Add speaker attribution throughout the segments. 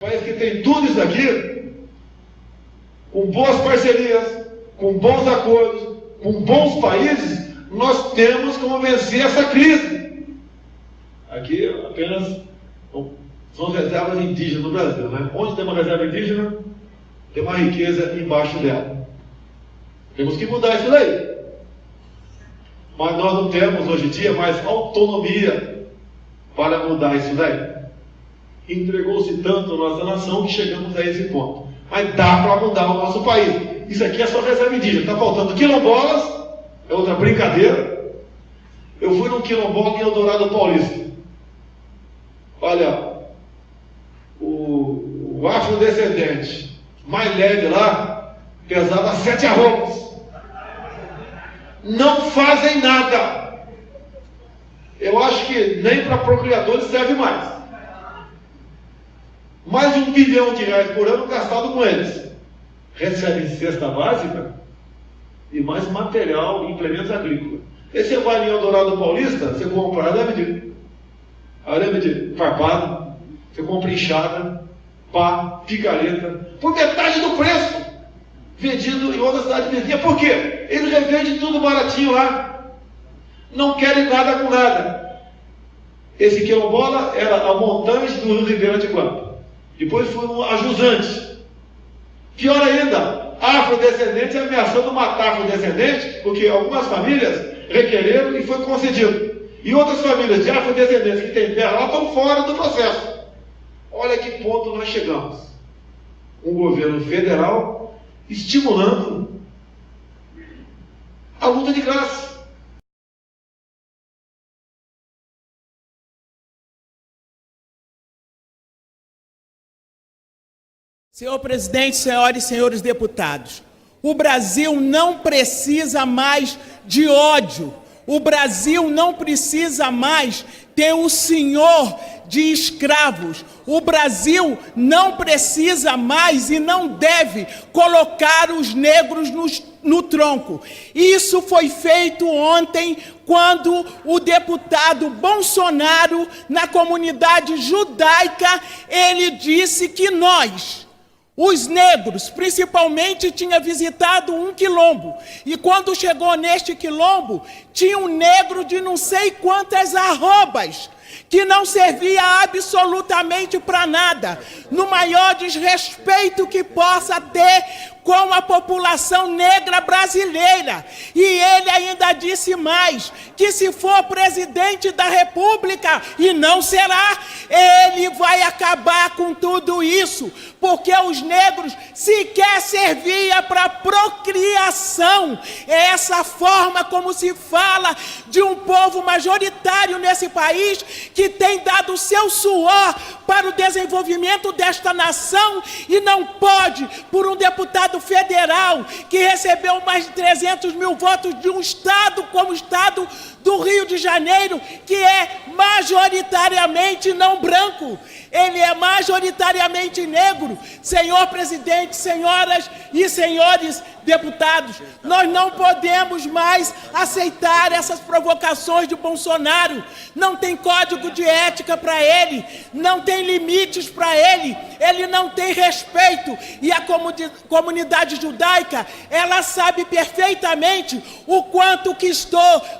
Speaker 1: país que tem tudo isso aqui, com boas parcerias, com bons acordos, com bons países, nós temos como vencer essa crise. Aqui apenas são reservas indígenas no Brasil, né? Onde tem uma reserva indígena, tem uma riqueza embaixo dela. Temos que mudar isso daí. Mas nós não temos hoje em dia mais autonomia para mudar isso daí. Entregou-se tanto a nossa nação que chegamos a esse ponto. Mas dá para mudar o nosso país. Isso aqui é só reserva indígena. Está faltando quilombolas, é outra brincadeira. Eu fui num quilombola em Eldorado Paulista. Olha, o afrodescendente mais leve lá pesava 7 arrobas. Não fazem nada. Eu acho que nem para procriadores serve mais. Mais de R$1 bilhão por ano gastado com eles. Recebem cesta básica e mais material e implementos agrícolas. E você vai em Eldorado Paulista, você compra arame de farpado, você compra enxada, pá, picareta, por metade do preço, vendido em outra cidade vizinha. Por quê? Eles revendem tudo baratinho lá. Não querem nada com nada. Esse quilombola era a montanha do Rio Ribeira de Guampa. Depois foi a jusante. Pior ainda, afrodescendente ameaçando matar afrodescendente, porque algumas famílias requereram e foi concedido. E outras famílias de afrodescendentes que têm terra lá estão fora do processo. Olha que ponto nós chegamos. Um governo federal estimulando a luta de classe.
Speaker 2: Senhor presidente, senhoras e senhores deputados, o Brasil não precisa mais de ódio. O Brasil não precisa mais ter o senhor de escravos. O Brasil não precisa mais e não deve colocar os negros no tronco. Isso foi feito ontem, quando o deputado Bolsonaro, na comunidade judaica, ele disse que nós, os negros, principalmente, tinha visitado um quilombo. E quando chegou neste quilombo, tinha um negro de não sei quantas arrobas, que não servia absolutamente para nada, no maior desrespeito que possa ter com a população negra brasileira. E ele ainda disse mais, que se for presidente da República, e não será, ele vai acabar com tudo isso, porque os negros sequer servia para procriação. É essa forma como se fala de um povo majoritário nesse país, que tem dado o seu suor para o desenvolvimento desta nação, e não pode, por um deputado federal que recebeu mais de 300 mil votos de um estado como o estado do Rio de Janeiro, que é majoritariamente não branco, ele é majoritariamente negro. Senhor presidente, senhoras e senhores deputados, nós não podemos mais aceitar essas provocações de Bolsonaro. Não tem código de ética para ele, não tem limites para ele, ele não tem respeito. E a comunidade judaica, ela sabe perfeitamente o quanto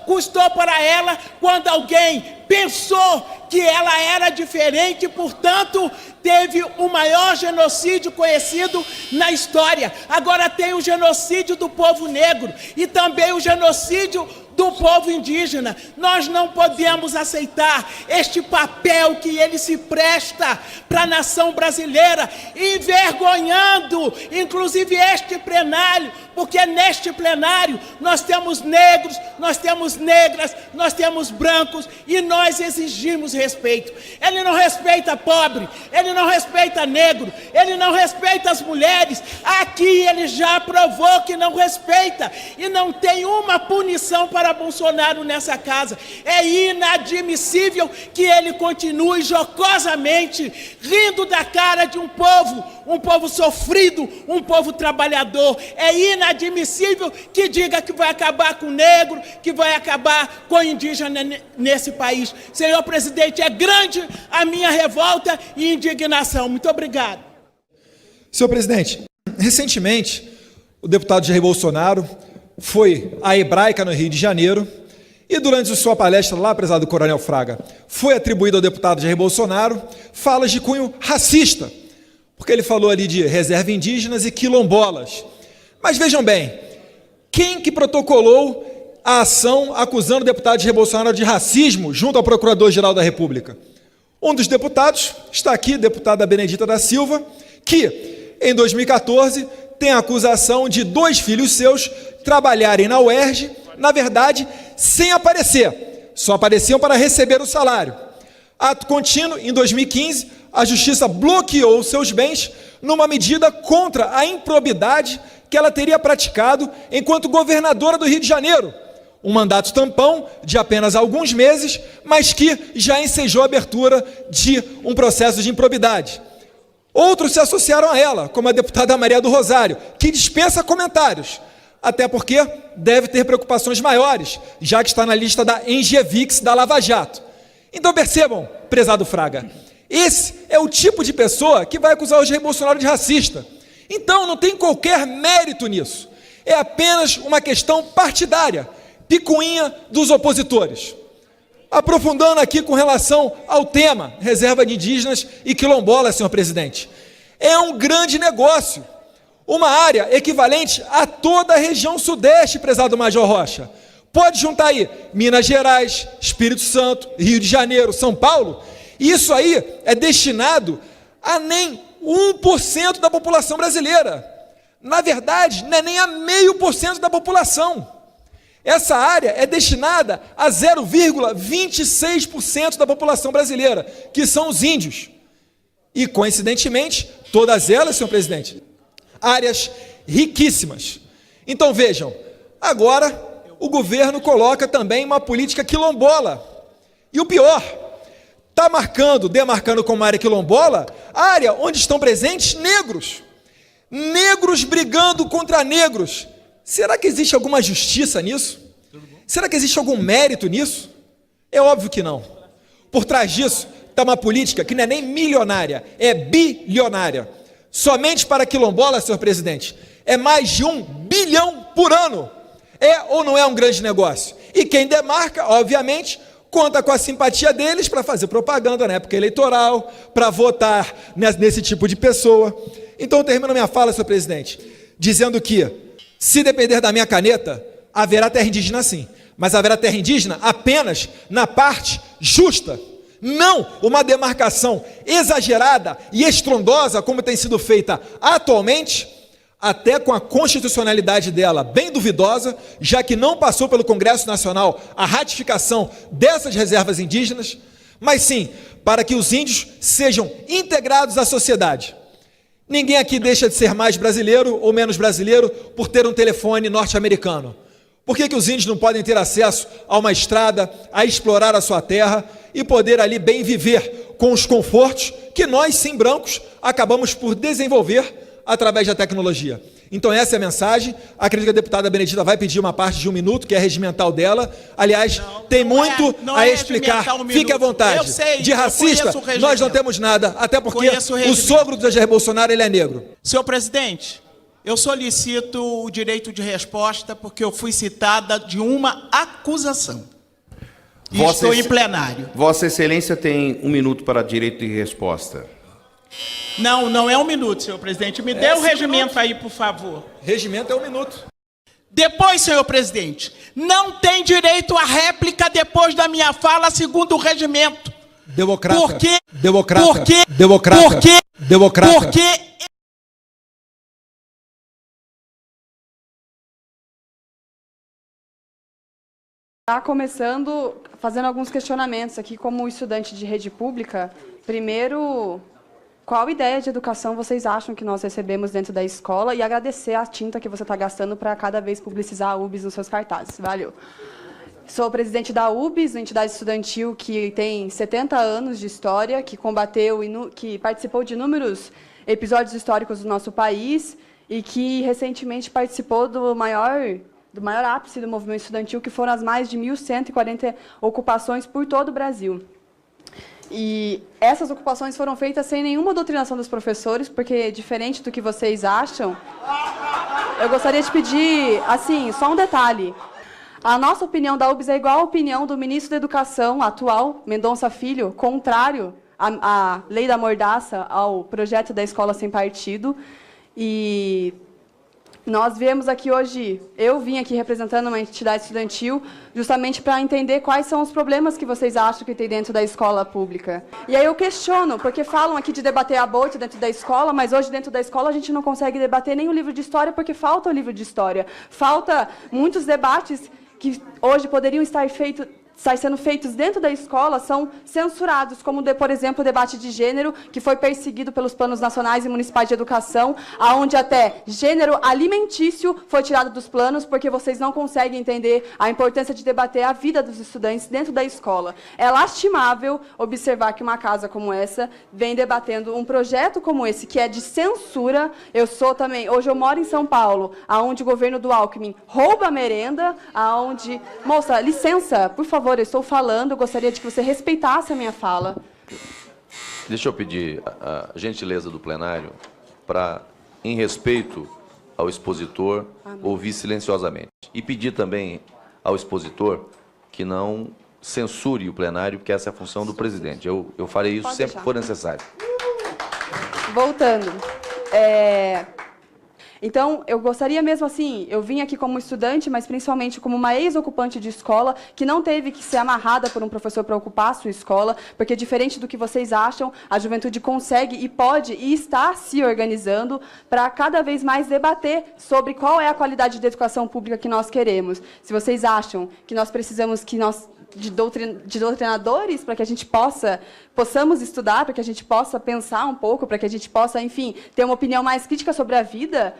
Speaker 2: custou para ela quando alguém pensou que ela era diferente, portanto, teve o maior genocídio conhecido na história. Agora tem o genocídio do povo negro e também o genocídio do povo indígena. Nós não podemos aceitar este papel que ele se presta para a nação brasileira, envergonhando inclusive este plenário, porque neste plenário nós temos negros, nós temos negras, nós temos brancos, e nós exigimos respeito. Ele não respeita pobre, ele não respeita negro, ele não respeita as mulheres. Aqui ele já provou que não respeita, e não tem uma punição para Bolsonaro nessa casa. É inadmissível que ele continue jocosamente rindo da cara de um povo um povo sofrido, um povo trabalhador. É inadmissível que diga que vai acabar com o negro, que vai acabar com o indígena nesse país. Senhor presidente, é grande a minha revolta e indignação. Muito obrigado.
Speaker 3: Senhor presidente, recentemente, o deputado Jair Bolsonaro foi à Hebraica, no Rio de Janeiro, e durante sua palestra lá, prezado Coronel Fraga, foi atribuído ao deputado Jair Bolsonaro falas de cunho racista, porque ele falou ali de reserva indígenas e quilombolas. Mas vejam bem, quem que protocolou a ação acusando o deputado Jair Bolsonaro de racismo junto ao Procurador-Geral da República? Um dos deputados está aqui, deputada Benedita da Silva, que em 2014 tem a acusação de 2 filhos seus trabalharem na UERJ, na verdade, sem aparecer, só apareciam para receber o salário. Ato contínuo, em 2015, a Justiça bloqueou seus bens numa medida contra a improbidade que ela teria praticado enquanto governadora do Rio de Janeiro, um mandato tampão de apenas alguns meses, mas que já ensejou a abertura de um processo de improbidade. Outros se associaram a ela, como a deputada Maria do Rosário, que dispensa comentários, até porque deve ter preocupações maiores, já que está na lista da Engevix da Lava Jato. Então percebam, prezado Fraga, esse é o tipo de pessoa que vai acusar o Jair Bolsonaro de racista. Então não tem qualquer mérito nisso, é apenas uma questão partidária, picuinha dos opositores. Aprofundando aqui com relação ao tema, reserva de indígenas e quilombolas, senhor presidente, é um grande negócio. Uma área equivalente a toda a região sudeste, prezado Major Rocha. Pode juntar aí Minas Gerais, Espírito Santo, Rio de Janeiro, São Paulo. Isso aí é destinado a nem 1% da população brasileira. Na verdade, não é nem a 0,5% da população. Essa área é destinada a 0,26% da população brasileira, que são os índios. E, coincidentemente, todas elas, senhor presidente, áreas riquíssimas. Então vejam, agora o governo coloca também uma política quilombola. E o pior, está demarcando como área quilombola, área onde estão presentes negros. Negros brigando contra negros. Será que existe alguma justiça nisso? Será que existe algum mérito nisso? É óbvio que não. Por trás disso está uma política que não é nem milionária, é bilionária. Somente para quilombola, senhor presidente, é mais de 1 bilhão por ano. É ou não é um grande negócio? E quem demarca, obviamente, conta com a simpatia deles para fazer propaganda na época eleitoral, para votar nesse tipo de pessoa. Então eu termino minha fala, senhor presidente, dizendo que, se depender da minha caneta, haverá terra indígena sim, mas haverá terra indígena apenas na parte justa. Não uma demarcação exagerada e estrondosa, como tem sido feita atualmente, até com a constitucionalidade dela bem duvidosa, já que não passou pelo Congresso Nacional a ratificação dessas reservas indígenas, mas sim para que os índios sejam integrados à sociedade. Ninguém aqui deixa de ser mais brasileiro ou menos brasileiro por ter um telefone norte-americano. Por que os índios não podem ter acesso a uma estrada, a explorar a sua terra e poder ali bem viver com os confortos que nós, sim brancos, acabamos por desenvolver através da tecnologia? Então essa é a mensagem. Acredito que a deputada Benedita vai pedir uma parte de 1 minuto, que é regimental dela. Aliás, tem muito a explicar. Fique à vontade.
Speaker 2: Eu sei,
Speaker 3: de racista, nós não temos nada, até porque o sogro do Jair Bolsonaro ele é negro.
Speaker 2: Senhor presidente, eu solicito o direito de resposta porque eu fui citada de uma acusação. E estou em plenário.
Speaker 4: Vossa Excelência tem 1 minuto para direito de resposta.
Speaker 2: Não, não é 1 minuto, senhor presidente. Me dê o regimento aí, por favor.
Speaker 3: Regimento é 1 minuto.
Speaker 2: Depois, senhor presidente, não tem direito à réplica depois da minha fala, segundo o regimento.
Speaker 3: Democrata.
Speaker 2: Por quê?
Speaker 3: Democrata.
Speaker 2: Por quê?
Speaker 3: Democrata.
Speaker 2: Por quê?
Speaker 3: Democrata.
Speaker 2: Porque
Speaker 5: Está começando, fazendo alguns questionamentos aqui como estudante de rede pública. Primeiro, qual ideia de educação vocês acham que nós recebemos dentro da escola? E agradecer a tinta que você está gastando para cada vez publicizar a UBS nos seus cartazes. Valeu. Sou presidente da UBS, uma entidade estudantil que tem 70 anos de história, que combateu, que participou de inúmeros episódios históricos do nosso país e que recentemente participou do maior ápice do movimento estudantil, que foram as mais de 1.140 ocupações por todo o Brasil. E essas ocupações foram feitas sem nenhuma doutrinação dos professores, porque, diferente do que vocês acham, eu gostaria de pedir, assim, só um detalhe. A nossa opinião da UBS é igual à opinião do ministro da Educação atual, Mendonça Filho, contrário à lei da mordaça, ao projeto da escola sem partido. E nós viemos aqui hoje, eu vim aqui representando uma entidade estudantil, justamente para entender quais são os problemas que vocês acham que tem dentro da escola pública. E aí eu questiono, porque falam aqui de debater aborto dentro da escola, mas hoje dentro da escola a gente não consegue debater nem o livro de história, porque falta o livro de história. Falta muitos debates que hoje poderiam estar sendo feitos dentro da escola, são censurados, como, por exemplo, o debate de gênero, que foi perseguido pelos planos nacionais e municipais de educação, onde até gênero alimentício foi tirado dos planos, porque vocês não conseguem entender a importância de debater a vida dos estudantes dentro da escola. É lastimável observar que uma casa como essa vem debatendo um projeto como esse, que é de censura. Hoje eu moro em São Paulo, onde o governo do Alckmin rouba a merenda, onde... Moça, licença, por favor, eu estou falando, eu gostaria de que você respeitasse a minha fala.
Speaker 6: Deixa eu pedir a gentileza do plenário para, em respeito ao expositor, ouvir silenciosamente. E pedir também ao expositor que não censure o plenário, porque essa é a função do presidente. Eu farei isso sempre que for necessário.
Speaker 5: Voltando. Então, eu gostaria mesmo assim, eu vim aqui como estudante, mas principalmente como uma ex-ocupante de escola, que não teve que ser amarrada por um professor para ocupar a sua escola, porque, diferente do que vocês acham, a juventude consegue e pode e está se organizando para cada vez mais debater sobre qual é a qualidade de educação pública que nós queremos. Se vocês acham que nós precisamos de doutrinadores para que a gente possamos estudar, para que a gente possa pensar um pouco, para que a gente possa, enfim, ter uma opinião mais crítica sobre a vida,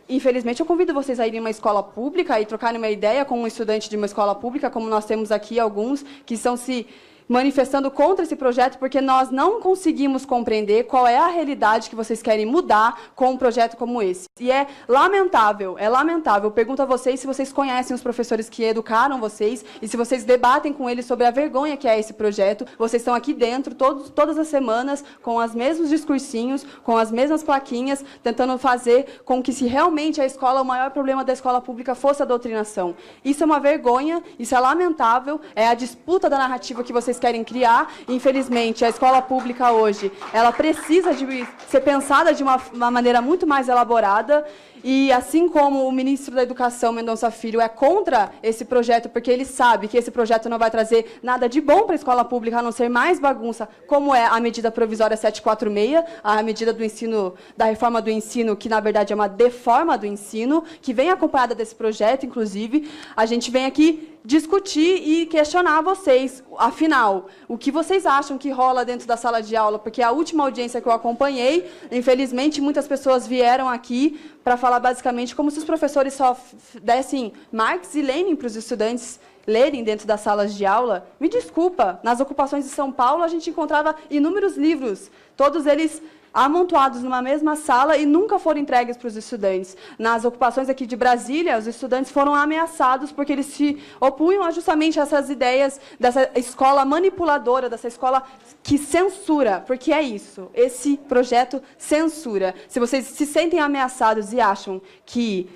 Speaker 5: infelizmente, eu convido vocês a irem em uma escola pública e trocarem uma ideia com um estudante de uma escola pública, como nós temos aqui alguns que estão se manifestando contra esse projeto, porque nós não conseguimos compreender qual é a realidade que vocês querem mudar com um projeto como esse. E é lamentável, é lamentável. Eu pergunto a vocês se vocês conhecem os professores que educaram vocês e se vocês debatem com eles sobre a vergonha que é esse projeto. Vocês estão aqui dentro todas as semanas com os mesmos discursinhos, com as mesmas plaquinhas, tentando fazer com que, se realmente a escola, o maior problema da escola pública fosse a doutrinação. Isso é uma vergonha, isso é lamentável, é a disputa da narrativa que vocês querem criar. Infelizmente, a escola pública hoje, ela precisa de ser pensada de uma maneira muito mais elaborada. E assim como o ministro da Educação, Mendonça Filho, é contra esse projeto, porque ele sabe que esse projeto não vai trazer nada de bom para a escola pública, a não ser mais bagunça, como é a medida provisória 746, a medida do ensino, da reforma do ensino, que na verdade é uma deforma do ensino, que vem acompanhada desse projeto, inclusive. A gente vem aqui discutir e questionar vocês, afinal, o que vocês acham que rola dentro da sala de aula, porque a última audiência que eu acompanhei, infelizmente, muitas pessoas vieram aqui para falar basicamente como se os professores só dessem Marx e Lenin para os estudantes lerem dentro das salas de aula. Me desculpa, nas ocupações de São Paulo a gente encontrava inúmeros livros, todos eles amontoados numa mesma sala e nunca foram entregues para os estudantes. Nas ocupações aqui de Brasília, os estudantes foram ameaçados porque eles se opunham a justamente essas ideias dessa escola manipuladora, dessa escola que censura, porque é isso, esse projeto censura. Se vocês se sentem ameaçados e acham que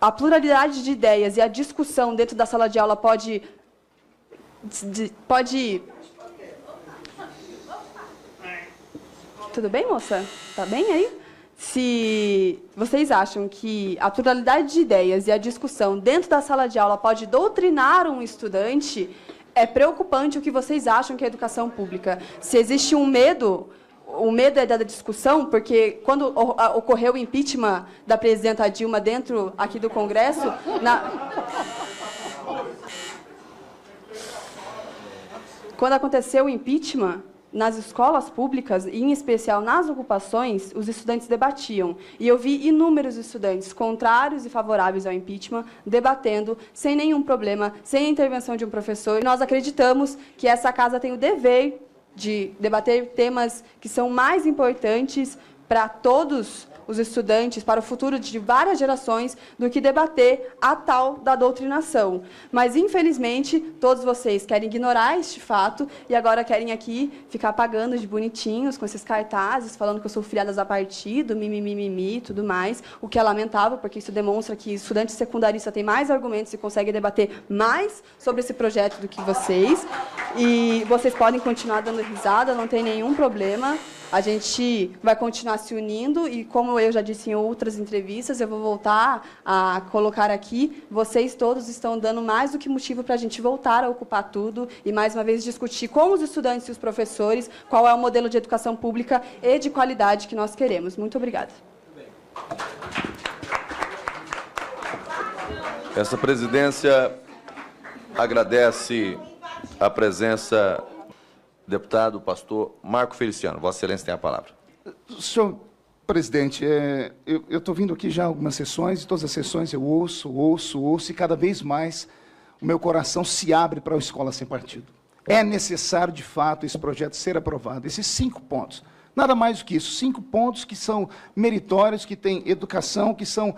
Speaker 5: a pluralidade de ideias e a discussão dentro da sala de aula pode Tudo bem, moça? Tá bem aí? Se vocês acham que a pluralidade de ideias e a discussão dentro da sala de aula pode doutrinar um estudante, é preocupante o que vocês acham que é a educação pública. Se existe um medo, o medo é da discussão, porque quando ocorreu o impeachment da presidenta Dilma dentro aqui do Congresso, quando aconteceu o impeachment, nas escolas públicas, e em especial nas ocupações, os estudantes debatiam. E eu vi inúmeros estudantes contrários e favoráveis ao impeachment debatendo sem nenhum problema, sem a intervenção de um professor. E nós acreditamos que essa casa tem o dever de debater temas que são mais importantes para todos os estudantes, para o futuro de várias gerações, do que debater a tal da doutrinação. Mas, infelizmente, todos vocês querem ignorar este fato e agora querem aqui ficar pagando de bonitinhos com esses cartazes, falando que eu sou filiadas a partido, mimimi e tudo mais, o que é lamentável, porque isso demonstra que estudante secundarista tem mais argumentos e consegue debater mais sobre esse projeto do que vocês. E vocês podem continuar dando risada, não tem nenhum problema. A gente vai continuar se unindo e, como eu já disse em outras entrevistas, eu vou voltar a colocar aqui, vocês todos estão dando mais do que motivo para a gente voltar a ocupar tudo e, mais uma vez, discutir com os estudantes e os professores qual é o modelo de educação pública e de qualidade que nós queremos. Muito obrigada.
Speaker 6: Essa presidência agradece a presença do deputado pastor Marco Feliciano. Vossa Excelência tem a palavra.
Speaker 7: Senhor presidente, eu estou vindo aqui já algumas sessões, e todas as sessões eu ouço, e cada vez mais o meu coração se abre para a Escola Sem Partido. É necessário, de fato, esse projeto ser aprovado. Esses 5 pontos. Nada mais do que isso. 5 pontos que são meritórios, que têm educação, que são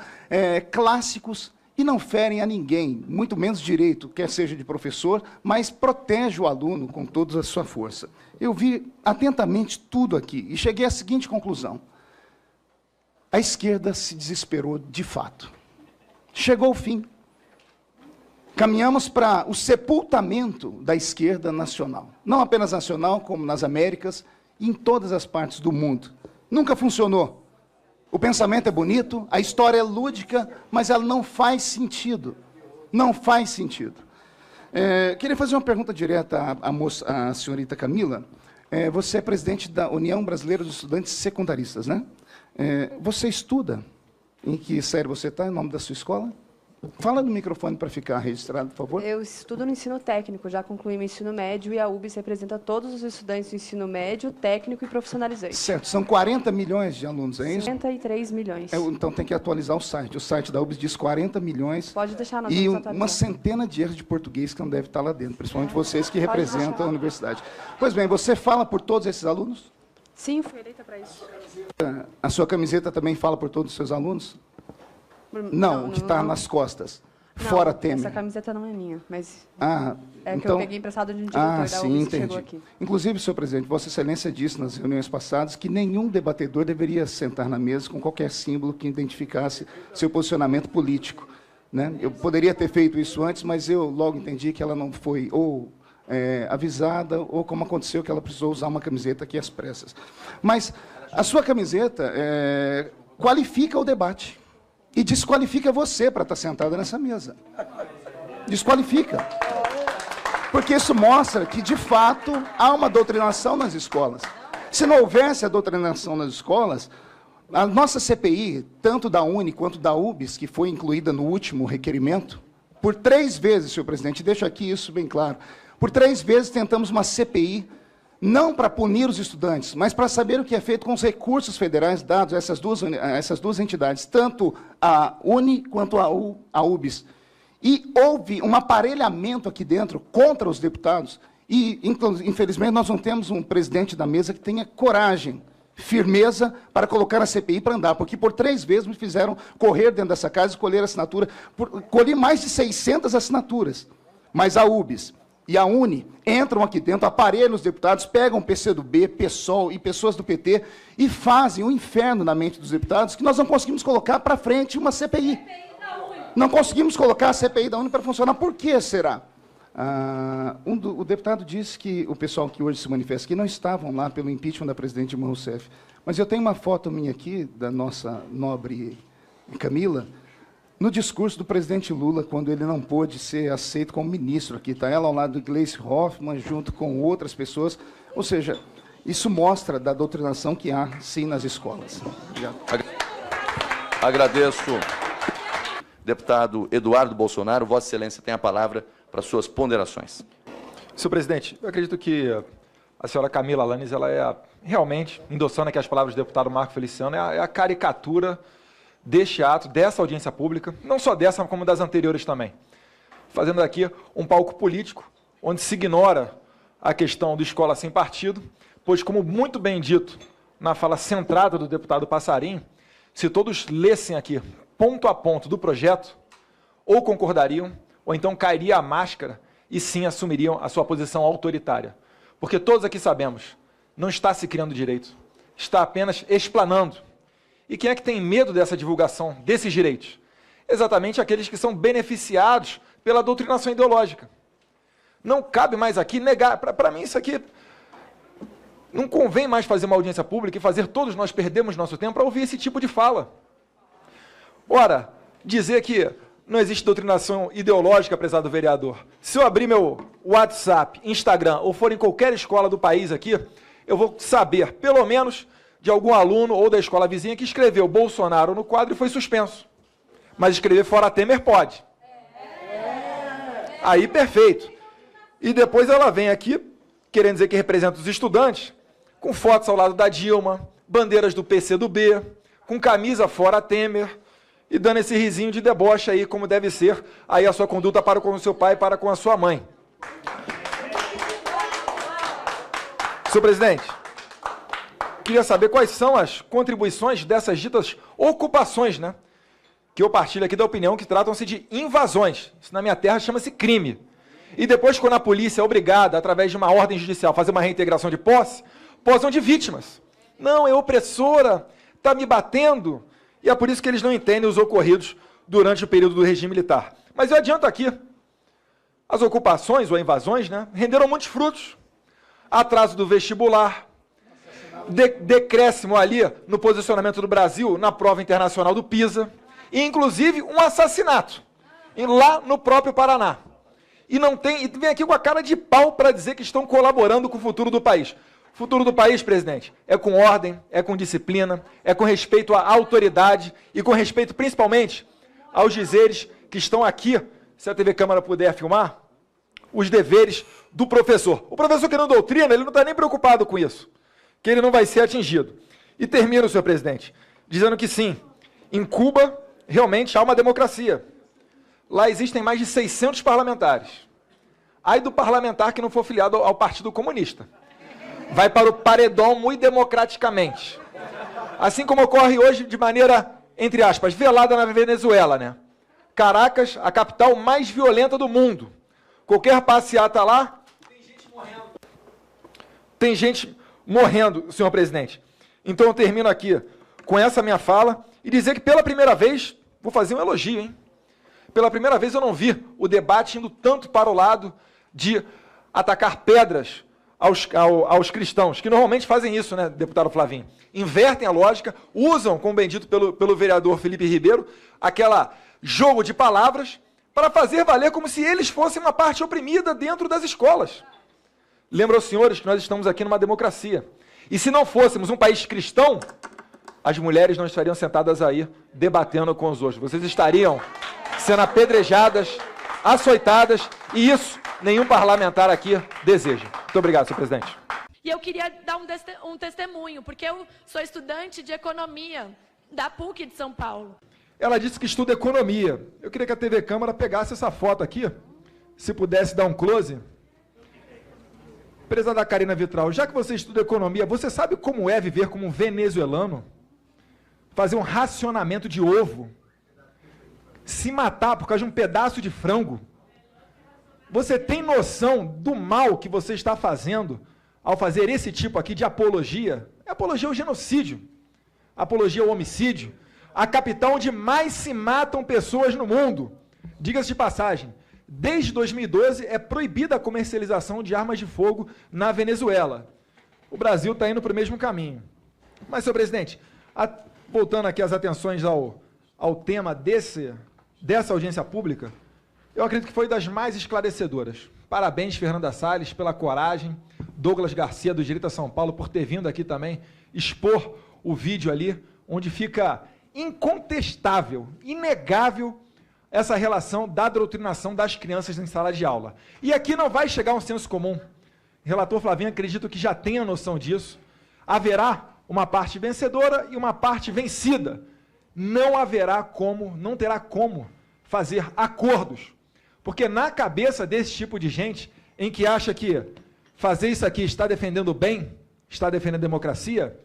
Speaker 7: clássicos, e não ferem a ninguém, muito menos direito, quer seja de professor, mas protege o aluno com toda a sua força. Eu vi atentamente tudo aqui e cheguei à seguinte conclusão. A esquerda se desesperou de fato. Chegou o fim. Caminhamos para o sepultamento da esquerda nacional. Não apenas nacional, como nas Américas e em todas as partes do mundo. Nunca funcionou. O pensamento é bonito, a história é lúdica, mas ela não faz sentido. Não faz sentido. Queria fazer uma pergunta direta à senhorita Camila. Você é presidente da União Brasileira dos Estudantes Secundaristas, né? Você estuda? Em que série você está? Em nome da sua escola? Fala no microfone para ficar registrado, por favor.
Speaker 5: Eu estudo no ensino técnico, já concluí meu ensino médio e a UBS representa todos os estudantes do ensino médio, técnico e profissionalizante.
Speaker 7: Certo, são 40 milhões de alunos, é isso?
Speaker 5: 53 milhões.
Speaker 7: Então tem que atualizar o site. O site da UBS diz 40 milhões.
Speaker 5: Pode deixar, nós
Speaker 7: e
Speaker 5: vamos
Speaker 7: uma centena de erros de português que não deve estar lá dentro, principalmente vocês que representam a universidade. Pois bem, você fala por todos esses alunos?
Speaker 5: Sim, fui eleita para isso.
Speaker 7: A sua camiseta também fala por todos os seus alunos? Não, o que está nas costas.
Speaker 5: Não,
Speaker 7: fora Temer.
Speaker 5: Essa camiseta não é minha, mas
Speaker 7: então,
Speaker 5: que eu peguei emprestado de um diretor da
Speaker 7: sim,
Speaker 5: UBS que
Speaker 7: entendi.
Speaker 5: chegou aqui.
Speaker 7: Inclusive, senhor presidente, Vossa Excelência disse nas reuniões passadas que nenhum debatedor deveria sentar na mesa com qualquer símbolo que identificasse seu posicionamento político, né? Eu poderia ter feito isso antes, mas eu logo entendi que ela não foi avisada, ou como aconteceu, que ela precisou usar uma camiseta aqui às pressas. Mas a sua camiseta qualifica o debate. E desqualifica você para estar sentada nessa mesa. Desqualifica. Porque isso mostra que, de fato, há uma doutrinação nas escolas. Se não houvesse a doutrinação nas escolas, a nossa CPI, tanto da UNE quanto da UBS, que foi incluída no último requerimento, por 3 vezes, senhor presidente, deixo aqui isso bem claro, por 3 vezes tentamos uma CPI, não para punir os estudantes, mas para saber o que é feito com os recursos federais dados a essas duas entidades, tanto a UNE quanto a UBS. E houve um aparelhamento aqui dentro contra os deputados, e, infelizmente, nós não temos um presidente da mesa que tenha coragem, firmeza para colocar a CPI para andar, porque por 3 vezes me fizeram correr dentro dessa casa e colher assinatura. Colhi mais de 600 assinaturas, mas a UBS e a UNE entram aqui dentro, aparelham os deputados, pegam PCdoB, PSOL e pessoas do PT e fazem um inferno na mente dos deputados que nós não conseguimos colocar para frente uma CPI. Não conseguimos colocar a CPI da UNE para funcionar. Por que será? O deputado disse que o pessoal que hoje se manifesta aqui não estavam lá pelo impeachment da presidente Dilma Rousseff. Mas eu tenho uma foto minha aqui, da nossa nobre Camila, no discurso do presidente Lula, quando ele não pôde ser aceito como ministro aqui. Está ela ao lado do Gleisi Hoffmann, junto com outras pessoas. Ou seja, isso mostra da doutrinação que há, sim, nas escolas. Obrigado.
Speaker 6: Agradeço. Deputado Eduardo Bolsonaro, Vossa Excelência tem a palavra para suas ponderações.
Speaker 3: Senhor presidente, eu acredito que a senhora Camila Alanis, ela é realmente, endossando aqui as palavras do deputado Marco Feliciano, é a caricatura deste ato, dessa audiência pública, não só dessa, como das anteriores também. Fazendo aqui um palco político, onde se ignora a questão do Escola Sem Partido, pois, como muito bem dito na fala centrada do deputado Passarim, se todos lessem aqui, ponto a ponto do projeto, ou concordariam, ou então cairia a máscara e sim assumiriam a sua posição autoritária. Porque todos aqui sabemos, não está se criando direito, está apenas explanando. E quem é que tem medo dessa divulgação, desses direitos? Exatamente aqueles que são beneficiados pela doutrinação ideológica. Não cabe mais aqui negar, para mim isso aqui, não convém mais fazer uma audiência pública e fazer todos nós perdermos nosso tempo para ouvir esse tipo de fala. Ora, dizer que não existe doutrinação ideológica, prezado vereador. Se eu abrir meu WhatsApp, Instagram, ou for em qualquer escola do país aqui, eu vou saber, pelo menos, de algum aluno ou da escola vizinha que escreveu Bolsonaro no quadro e foi suspenso. Mas escrever fora Temer pode. Aí, perfeito. E depois ela vem aqui, querendo dizer que representa os estudantes, com fotos ao lado da Dilma, bandeiras do PCdoB, com camisa fora Temer, e dando esse risinho de deboche aí, como deve ser aí a sua conduta para com o seu pai e para com a sua mãe. Senhor presidente, queria saber quais são as contribuições dessas ditas ocupações, né? Que eu partilho aqui da opinião que tratam-se de invasões. Isso na minha terra chama-se crime. E depois, quando a polícia é obrigada, através de uma ordem judicial, a fazer uma reintegração de posse, posam de vítimas. Não, é opressora, está me batendo. E é por isso que eles não entendem os ocorridos durante o período do regime militar. Mas eu adianto aqui, as ocupações ou invasões, né, renderam muitos frutos. Atraso do vestibular, decréscimo ali no posicionamento do Brasil na prova internacional do PISA, e inclusive um assassinato, lá no próprio Paraná. E vem aqui com a cara de pau para dizer que estão colaborando com o futuro do país. O futuro do país, presidente, é com ordem, é com disciplina, é com respeito à autoridade e com respeito, principalmente, aos dizeres que estão aqui, se a TV Câmara puder filmar, os deveres do professor. O professor que não doutrina, ele não está nem preocupado com isso, que ele não vai ser atingido. E termino, senhor presidente, dizendo que sim, em Cuba, realmente há uma democracia. Lá existem mais de 600 parlamentares. Aí do parlamentar que não for filiado ao Partido Comunista. Vai para o paredão muito democraticamente. Assim como ocorre hoje de maneira, entre aspas, velada na Venezuela, né? Caracas, a capital mais violenta do mundo. Qualquer passeata lá, tem gente morrendo. Tem gente morrendo, senhor presidente. Então eu termino aqui com essa minha fala e dizer que pela primeira vez, vou fazer um elogio, hein? Pela primeira vez eu não vi o debate indo tanto para o lado de atacar pedras aos cristãos, que normalmente fazem isso, né, deputado Flavinho? Invertem a lógica, usam, como bem dito pelo vereador Felipe Ribeiro, aquela jogo de palavras para fazer valer como se eles fossem uma parte oprimida dentro das escolas. Lembro aos senhores que nós estamos aqui numa democracia. E se não fôssemos um país cristão, as mulheres não estariam sentadas aí debatendo com os outros. Vocês estariam sendo apedrejadas, açoitadas, e isso nenhum parlamentar aqui deseja. Muito obrigado, senhor presidente.
Speaker 8: E eu queria dar um testemunho, porque eu sou estudante de economia da PUC de São Paulo.
Speaker 3: Ela disse que estuda economia. Eu queria que a TV Câmara pegasse essa foto aqui, se pudesse dar um close. Prezada Karina Vitral, já que você estuda economia, você sabe como é viver como um venezuelano? Fazer um racionamento de ovo, se matar por causa de um pedaço de frango. Você tem noção do mal que você está fazendo ao fazer esse tipo aqui de apologia? É apologia ao genocídio, apologia ao homicídio, a capital onde mais se matam pessoas no mundo. Diga-se de passagem, desde 2012 é proibida a comercialização de armas de fogo na Venezuela. O Brasil está indo para o mesmo caminho. Mas, senhor presidente, voltando aqui as atenções ao tema dessa audiência pública, eu acredito que foi das mais esclarecedoras. Parabéns, Fernanda Salles, pela coragem, Douglas Garcia, do Direito a São Paulo, por ter vindo aqui também expor o vídeo ali, onde fica incontestável, inegável, essa relação da doutrinação das crianças em sala de aula. E aqui não vai chegar um senso comum. O relator Flavinho, acredito que já tenha noção disso. Haverá uma parte vencedora e uma parte vencida. Não terá como fazer acordos. Porque na cabeça desse tipo de gente, em que acha que fazer isso aqui está defendendo o bem, está defendendo a democracia,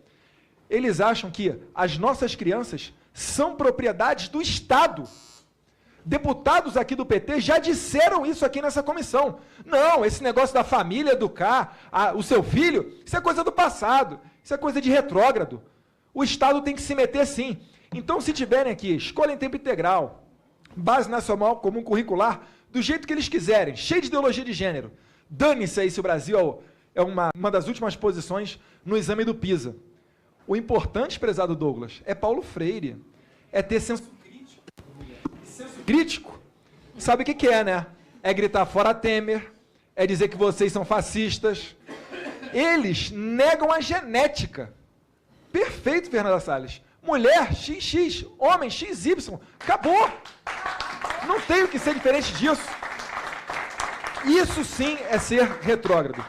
Speaker 3: Eles acham que as nossas crianças são propriedades do Estado. Deputados aqui do PT já disseram isso aqui nessa comissão. Não, esse negócio da família educar o seu filho, isso é coisa do passado, isso é coisa de retrógrado. O Estado tem que se meter sim. Então, se tiverem aqui escola em tempo integral, base nacional comum curricular, do jeito que eles quiserem, cheio de ideologia de gênero, dane-se aí se o Brasil é uma das últimas posições no exame do PISA. O importante, prezado Douglas, é Paulo Freire, é ter senso crítico. Senso crítico, sabe o que é, né? É gritar fora Temer, é dizer que vocês são fascistas. Eles negam a genética. Perfeito, Fernanda Salles. Mulher, XX, homem, XY. Acabou. Não tem o que ser diferente disso. Isso sim é ser retrógrado.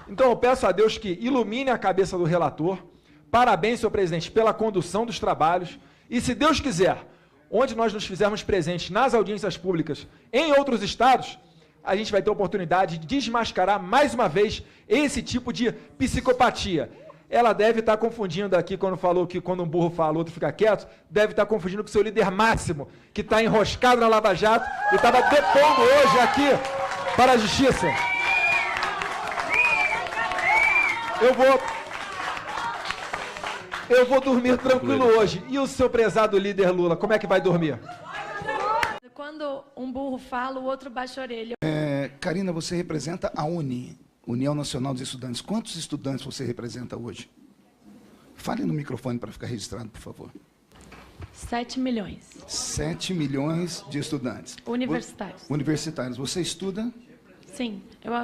Speaker 3: Então eu peço a Deus que ilumine a cabeça do relator. Parabéns, senhor presidente, pela condução dos trabalhos. E se Deus quiser, onde nós nos fizermos presentes nas audiências públicas em outros estados, a gente vai ter a oportunidade de desmascarar mais uma vez esse tipo de psicopatia. Ela deve estar confundindo aqui, quando falou que quando um burro fala, o outro fica quieto, deve estar confundindo com o seu líder máximo, que está enroscado na Lava Jato e estava depondo hoje aqui para a Justiça. Eu vou dormir tranquilo hoje. E o seu prezado líder Lula, como é que vai dormir?
Speaker 8: Quando um burro fala, o outro baixa a orelha.
Speaker 7: Karina, você representa a UNE, União Nacional dos Estudantes. Quantos estudantes você representa hoje? Fale no microfone para ficar registrado, por favor.
Speaker 8: 7 milhões.
Speaker 7: 7 milhões de estudantes.
Speaker 8: Universitários.
Speaker 7: Universitários. Você estuda?
Speaker 8: Sim,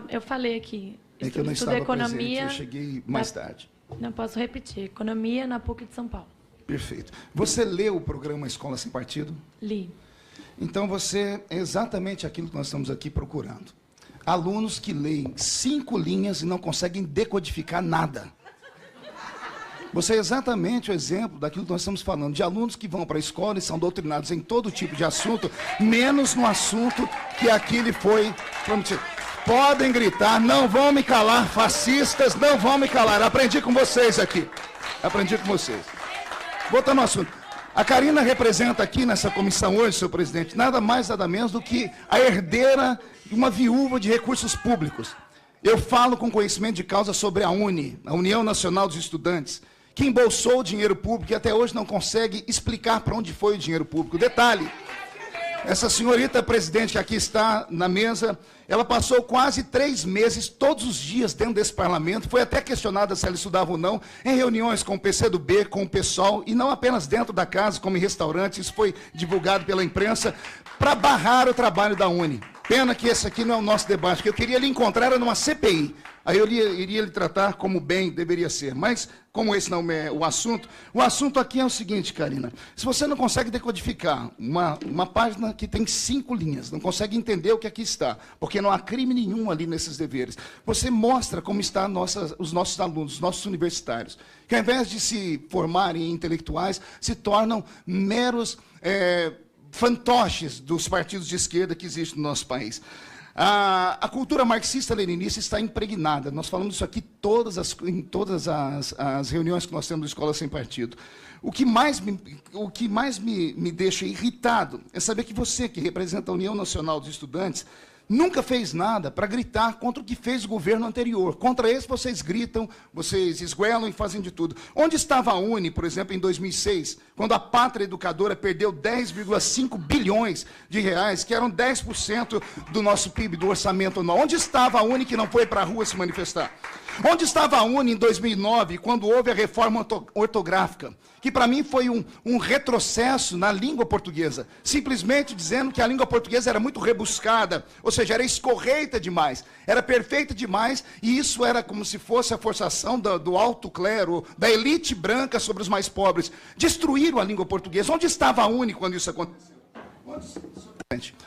Speaker 8: eu falei aqui.
Speaker 7: É que eu não estava presente, eu cheguei mais tarde.
Speaker 8: Não posso repetir. Economia na PUC de São Paulo.
Speaker 7: Perfeito. Você leu o programa Escola Sem Partido?
Speaker 8: Li.
Speaker 7: Então você é exatamente aquilo que nós estamos aqui procurando. Alunos que leem 5 linhas e não conseguem decodificar nada. Você é exatamente o exemplo daquilo que nós estamos falando, de alunos que vão para a escola e são doutrinados em todo tipo de assunto, menos no assunto que aqui lhe foi prometido. Podem gritar, não vão me calar, fascistas, não vão me calar. Aprendi com vocês aqui. Aprendi com vocês. Voltando ao assunto. A Karina representa aqui nessa comissão hoje, senhor presidente, nada mais, nada menos do que a herdeira de uma viúva de recursos públicos. Eu falo com conhecimento de causa sobre a UNE, a União Nacional dos Estudantes, que embolsou o dinheiro público e até hoje não consegue explicar para onde foi o dinheiro público. Detalhe, essa senhorita presidente que aqui está na mesa, ela passou quase 3 meses, todos os dias dentro desse parlamento, foi até questionada se ela estudava ou não, em reuniões com o PCdoB, com o PSOL, e não apenas dentro da casa, como em restaurantes, isso foi divulgado pela imprensa, para barrar o trabalho da UNE. Pena que esse aqui não é o nosso debate, que eu queria lhe encontrar numa CPI. Aí eu iria lhe tratar como bem deveria ser. Mas, como esse não é o assunto aqui é o seguinte, Karina. Se você não consegue decodificar uma página que tem 5 linhas, não consegue entender o que aqui está, porque não há crime nenhum ali nesses deveres, você mostra como estão os nossos alunos, os nossos universitários, que ao invés de se formarem em intelectuais, se tornam meros fantoches dos partidos de esquerda que existem no nosso país. A cultura marxista-leninista está impregnada. Nós falamos isso aqui em todas as reuniões que nós temos da Escola Sem Partido. O que mais me deixa irritado é saber que você, que representa a União Nacional dos Estudantes, nunca fez nada para gritar contra o que fez o governo anterior. Contra esse vocês gritam, vocês esguelam e fazem de tudo. Onde estava a UNE, por exemplo, em 2006, quando a Pátria Educadora perdeu 10,5 bilhões de reais, que eram 10% do nosso PIB, do orçamento anual? Onde estava a UNE que não foi para a rua se manifestar? Onde estava a UNE em 2009, quando houve a reforma ortográfica, que para mim foi um retrocesso na língua portuguesa, simplesmente dizendo que a língua portuguesa era muito rebuscada, ou seja, era escorreita demais, era perfeita demais, e isso era como se fosse a forçação do alto clero, da elite branca sobre os mais pobres. Destruíram a língua portuguesa. Onde estava a UNE quando isso aconteceu?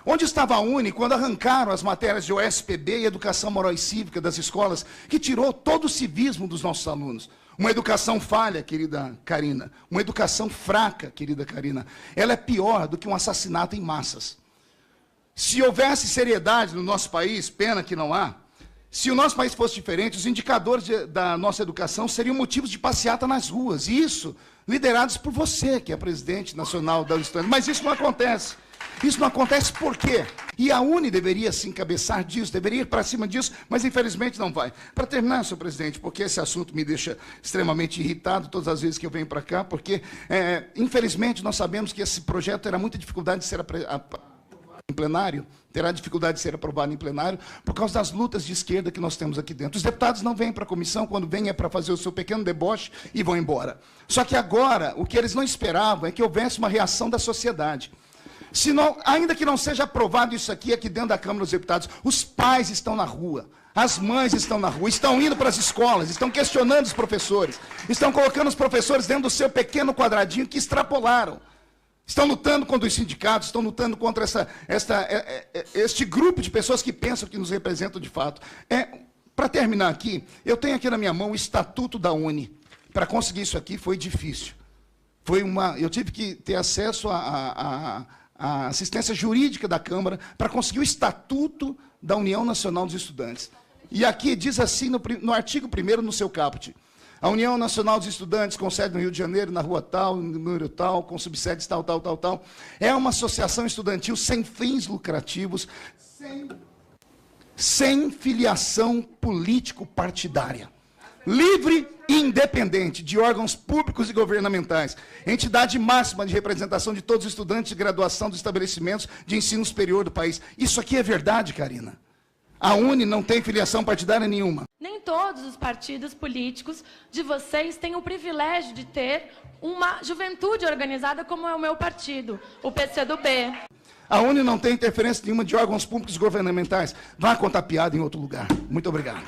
Speaker 7: Onde estava a UNE quando arrancaram as matérias de OSPB e Educação Moral e Cívica das escolas, que tirou todo o civismo dos nossos alunos? Uma educação falha, querida Karina, uma educação fraca, querida Karina, ela é pior do que um assassinato em massas. Se houvesse seriedade no nosso país, pena que não há, Se o nosso país fosse diferente, os indicadores da nossa educação seriam motivos de passeata nas ruas. E isso, liderados por você, que é presidente nacional da Estônia. Mas isso não acontece. Isso não acontece por quê? E a UNE deveria se encabeçar disso, deveria ir para cima disso, mas infelizmente não vai. Para terminar, senhor presidente, porque esse assunto me deixa extremamente irritado todas as vezes que eu venho para cá, porque, infelizmente, nós sabemos que esse projeto terá muita dificuldade de ser em plenário, terá dificuldade de ser aprovado em plenário, por causa das lutas de esquerda que nós temos aqui dentro. Os deputados não vêm para a comissão, quando vêm é para fazer o seu pequeno deboche e vão embora. Só que agora, o que eles não esperavam é que houvesse uma reação da sociedade. Se não, ainda que não seja aprovado isso aqui dentro da Câmara dos Deputados, os pais estão na rua, as mães estão na rua, estão indo para as escolas, estão questionando os professores, estão colocando os professores dentro do seu pequeno quadradinho que extrapolaram. Estão lutando contra os sindicatos, estão lutando contra este grupo de pessoas que pensam que nos representam de fato. Para terminar aqui, eu tenho aqui na minha mão o Estatuto da UNE. Para conseguir isso aqui foi difícil. Eu tive que ter acesso à assistência jurídica da Câmara para conseguir o Estatuto da União Nacional dos Estudantes. E aqui diz assim, no artigo 1º, no seu caput: a União Nacional dos Estudantes, com sede no Rio de Janeiro, na rua tal, no número tal, com subsedes tal, é uma associação estudantil sem fins lucrativos, sem filiação político-partidária, livre e independente de órgãos públicos e governamentais, entidade máxima de representação de todos os estudantes de graduação dos estabelecimentos de ensino superior do país. Isso aqui é verdade, Karina. A UNE não tem filiação partidária nenhuma.
Speaker 8: Nem todos os partidos políticos de vocês têm o privilégio de ter uma juventude organizada como é o meu partido, o PCdoB.
Speaker 7: A UNE não tem interferência nenhuma de órgãos públicos governamentais. Vá contar piada em outro lugar. Muito obrigado.